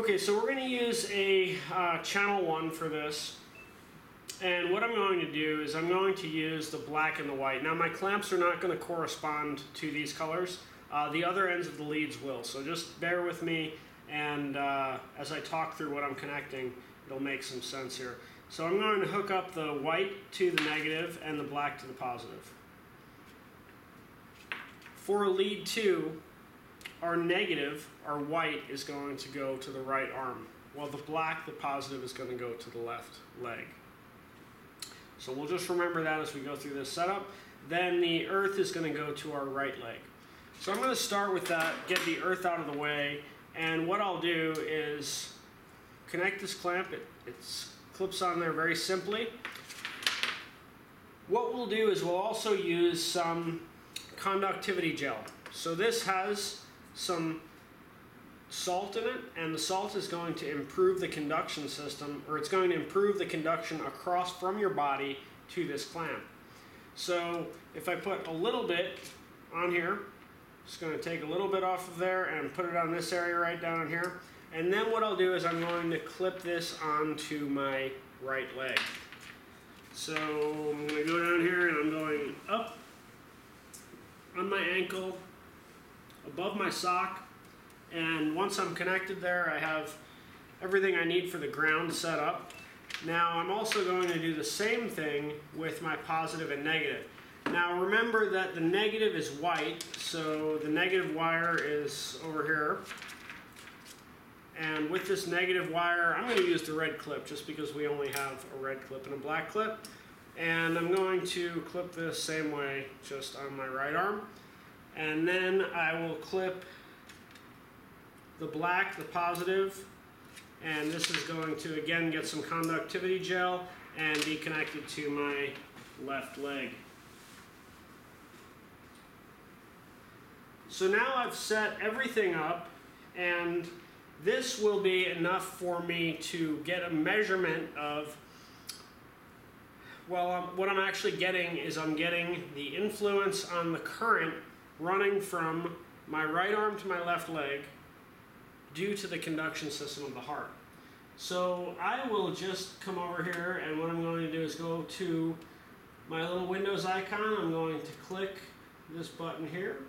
Okay, so we're going to use a channel 1 for this. And what I'm going to do is I'm going to use the black and the white. Now my clamps are not going to correspond to these colors. The other ends of the leads will. So just bear with me, and as I talk through what I'm connecting, it'll make some sense here. So I'm going to hook up the white to the negative and the black to the positive. For lead 2, our negative, our white, is going to go to the right arm, while the black, the positive, is going to go to the left leg. So we'll just remember that as we go through this setup. Then the earth is going to go to our right leg. So I'm going to start with that, get the earth out of the way, and what I'll do is connect this clamp. It clips on there very simply. What we'll do is we'll also use some conductivity gel. So this has some salt in it, and the salt is going to improve the conduction system, or it's going to improve the conduction across from your body to this clamp. So if I put a little bit on here, just going to take a little bit off of there and put it on this area right down here, and then what I'll do is I'm going to clip this onto my right leg. So I'm going to go down here and I'm going up on my ankle, above my sock, and once I'm connected there, I have everything I need for the ground set up. Now I'm also going to do the same thing with my positive and negative. Now remember that the negative is white, so the negative wire is over here. And with this negative wire, I'm going to use the red clip just because we only have a red clip and a black clip. And I'm going to clip this same way just on my right arm. And then I will clip the black, the positive, and this is going to again get some conductivity gel and be connected to my left leg. So now I've set everything up, and this will be enough for me to get a measurement of, well, what I'm actually getting is I'm getting the influence on the current running from my right arm to my left leg due to the conduction system of the heart. So I will just come over here, and what I'm going to do is go to my little Windows icon. I'm going to click this button here,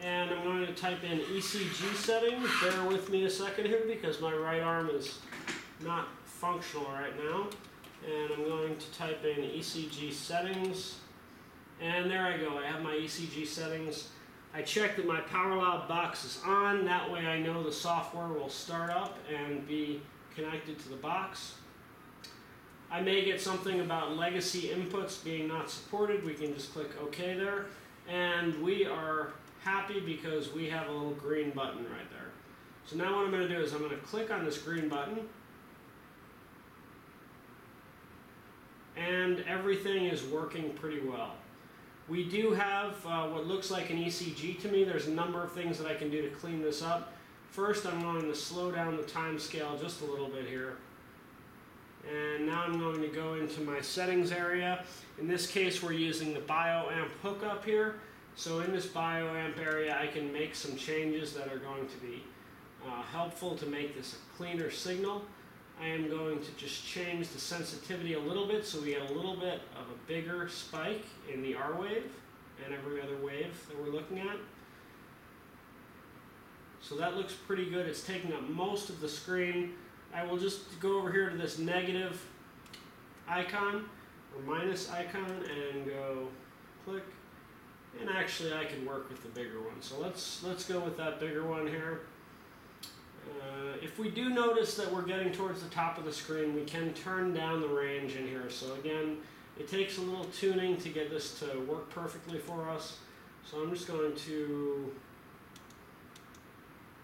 and I'm going to type in ECG settings. Bear with me a second here because my right arm is not functional right now. And I'm going to type in ECG settings, and there I go. I have my ECG settings. I check that my PowerLoud box is on. That way I know the software will start up and be connected to the box. I may get something about legacy inputs being not supported. We can just click OK there. And we are happy because we have a little green button right there. So now what I'm going to do is I'm going to click on this green button. And everything is working pretty well. We do have what looks like an ECG to me. There's a number of things that I can do to clean this up. First, I'm going to slow down the time scale just a little bit here. And now I'm going to go into my settings area. In this case, we're using the BioAmp hookup here. So in this BioAmp area, I can make some changes that are going to be helpful to make this a cleaner signal. I am going to just change the sensitivity a little bit so we get a little bit of a bigger spike in the R wave and every other wave that we're looking at. So that looks pretty good. It's taking up most of the screen. I will just go over here to this negative icon or minus icon and go click. And actually I can work with the bigger one. So let's go with that bigger one here. If we do notice that we're getting towards the top of the screen, we can turn down the range in here. So again, it takes a little tuning to get this to work perfectly for us. So I'm just going to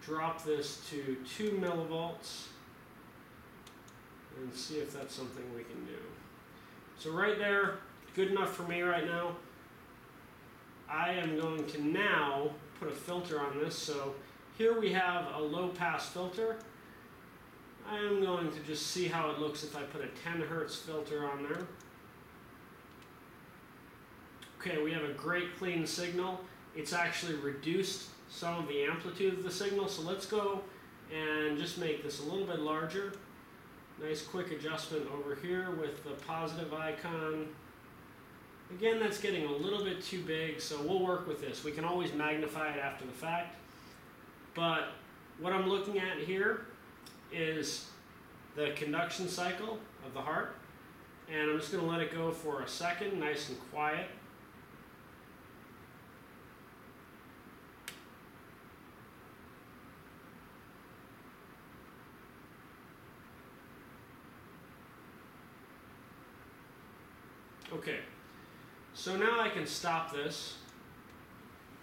drop this to 2 millivolts and see if that's something we can do. So right there, good enough for me right now. I am going to now put a filter on this. So here we have a low pass filter. I am going to just see how it looks if I put a 10 Hertz filter on there. Okay, we have a great clean signal. It's actually reduced some of the amplitude of the signal. So let's go and just make this a little bit larger. Nice quick adjustment over here with the positive icon. Again, that's getting a little bit too big, so we'll work with this. We can always magnify it after the fact. But what I'm looking at here is the conduction cycle of the heart. And I'm just going to let it go for a second, nice and quiet. Okay, so now I can stop this,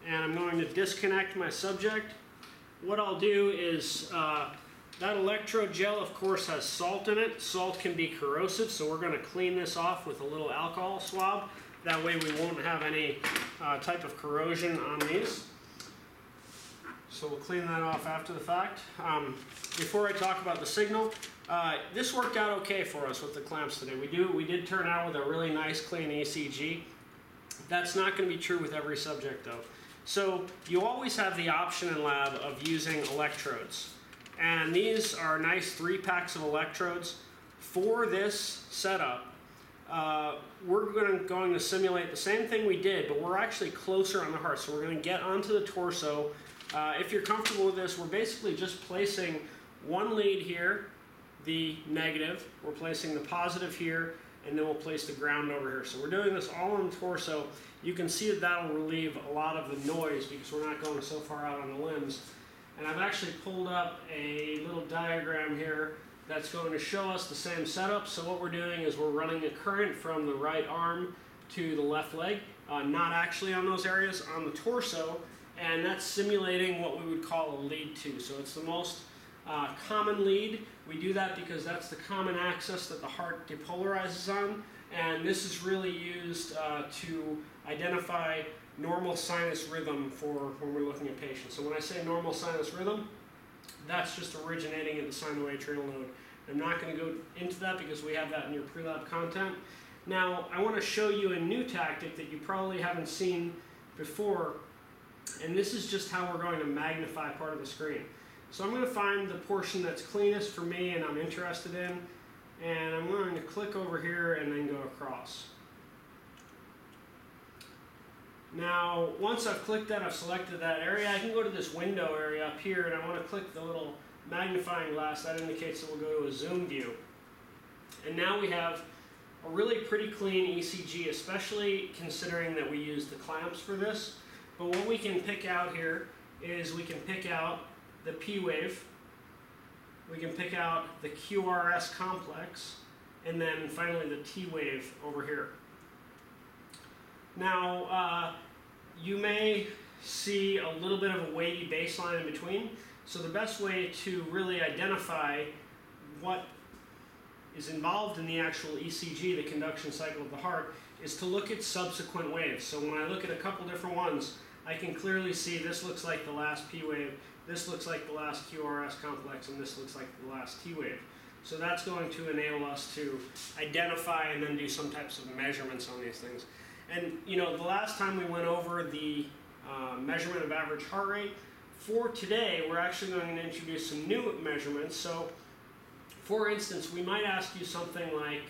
and I'm going to disconnect my subject. What I'll do is, that electrode gel, of course, has salt in it. Salt can be corrosive, so we're going to clean this off with a little alcohol swab. That way we won't have any type of corrosion on these. So we'll clean that off after the fact. Before I talk about the signal, this worked out okay for us with the clamps today. We did turn out with a really nice clean ECG. That's not going to be true with every subject though. So you always have the option in lab of using electrodes. And these are nice 3 packs of electrodes. For this setup, we're going to simulate the same thing we did, but we're actually closer on the heart. So we're going to get onto the torso. If you're comfortable with this, we're basically just placing one lead here, the negative, we're placing the positive here, and then we'll place the ground over here. So we're doing this all on the torso. You can see that that'll relieve a lot of the noise because we're not going so far out on the limbs. And I've actually pulled up a little diagram here that's going to show us the same setup. So what we're doing is we're running a current from the right arm to the left leg, not actually on those areas, on the torso, and that's simulating what we would call a lead 2. So it's the most common lead. We do that because that's the common axis that the heart depolarizes on, and this is really used to identify normal sinus rhythm for when we're looking at patients. So when I say normal sinus rhythm, that's just originating at the sinoatrial node. I'm not going to go into that because we have that in your pre-lab content. Now, I want to show you a new tactic that you probably haven't seen before, and this is just how we're going to magnify part of the screen. So I'm going to find the portion that's cleanest for me and I'm interested in, and I'm going to click over here and then go across. Now, once I've clicked that, I've selected that area, I can go to this window area up here, and I want to click the little magnifying glass. That indicates that we'll go to a zoom view. And now we have a really pretty clean ECG, especially considering that we use the clamps for this. But what we can pick out here is we can pick out the P wave, we can pick out the QRS complex, and then finally the T wave over here. Now, you may see a little bit of a wavy baseline in between, so the best way to really identify what is involved in the actual ECG, the conduction cycle of the heart, is to look at subsequent waves. So when I look at a couple different ones, I can clearly see this looks like the last P wave, this looks like the last QRS complex, and this looks like the last T wave. So that's going to enable us to identify and then do some types of measurements on these things. And you know, the last time we went over the measurement of average heart rate, for today we're actually going to introduce some new measurements. So for instance, we might ask you something like,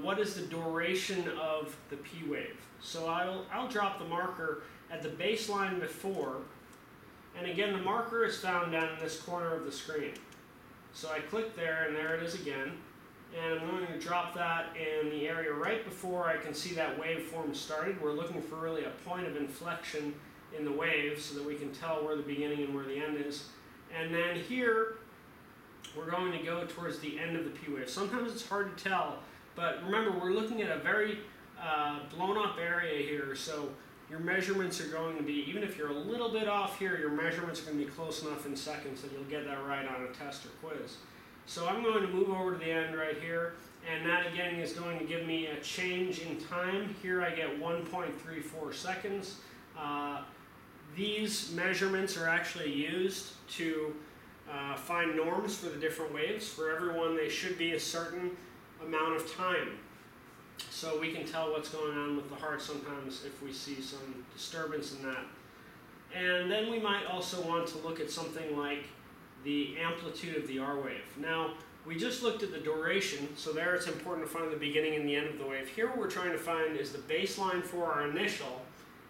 what is the duration of the P wave? So I'll drop the marker at the baseline before, and again the marker is found down in this corner of the screen. So I click there, and there it is again. And I'm going to drop that in the area right before I can see that waveform started. We're looking for really a point of inflection in the wave so that we can tell where the beginning and where the end is. And then here, we're going to go towards the end of the P wave. Sometimes it's hard to tell, but remember, we're looking at a very blown up area here, so your measurements are going to be, even if you're a little bit off here, your measurements are going to be close enough in seconds that you'll get that right on a test or quiz. So I'm going to move over to the end right here, and that again is going to give me a change in time. Here I get 1.34 seconds. These measurements are actually used to find norms for the different waves. For everyone, they should be a certain amount of time. So we can tell what's going on with the heart sometimes if we see some disturbance in that. And then we might also want to look at something like the amplitude of the R wave. Now, we just looked at the duration, so there it's important to find the beginning and the end of the wave. Here what we're trying to find is the baseline for our initial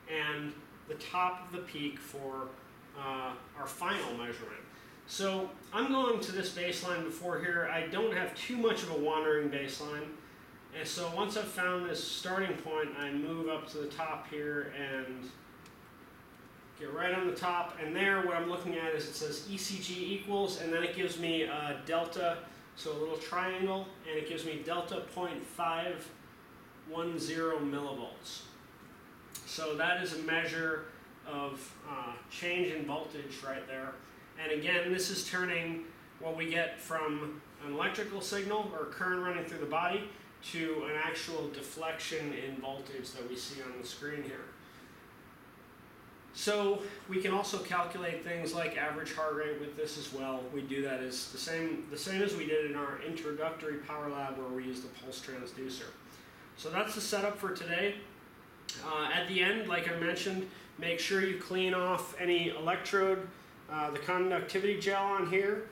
and the top of the peak for our final measurement. So I'm going to this baseline before here. I don't have too much of a wandering baseline. And so once I've found this starting point, I move up to the top here and get right on the top. And there what I'm looking at is it says ECG equals, and then it gives me a delta, so a little triangle, and it gives me delta 0.510 millivolts. So that is a measure of change in voltage right there. And again, this is turning what we get from an electrical signal or current running through the body to an actual deflection in voltage that we see on the screen here. So we can also calculate things like average heart rate with this as well. We do that as the same as we did in our introductory power lab where we used the pulse transducer. So that's the setup for today. At the end, like I mentioned, make sure you clean off any electrode, the conductivity gel on here,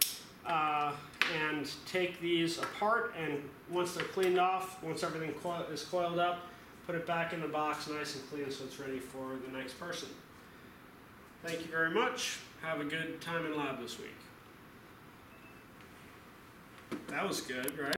and take these apart, and once they're cleaned off, once everything is coiled up, put it back in the box nice and clean so it's ready for the next person. Thank you very much. Have a good time in lab this week. That was good, right?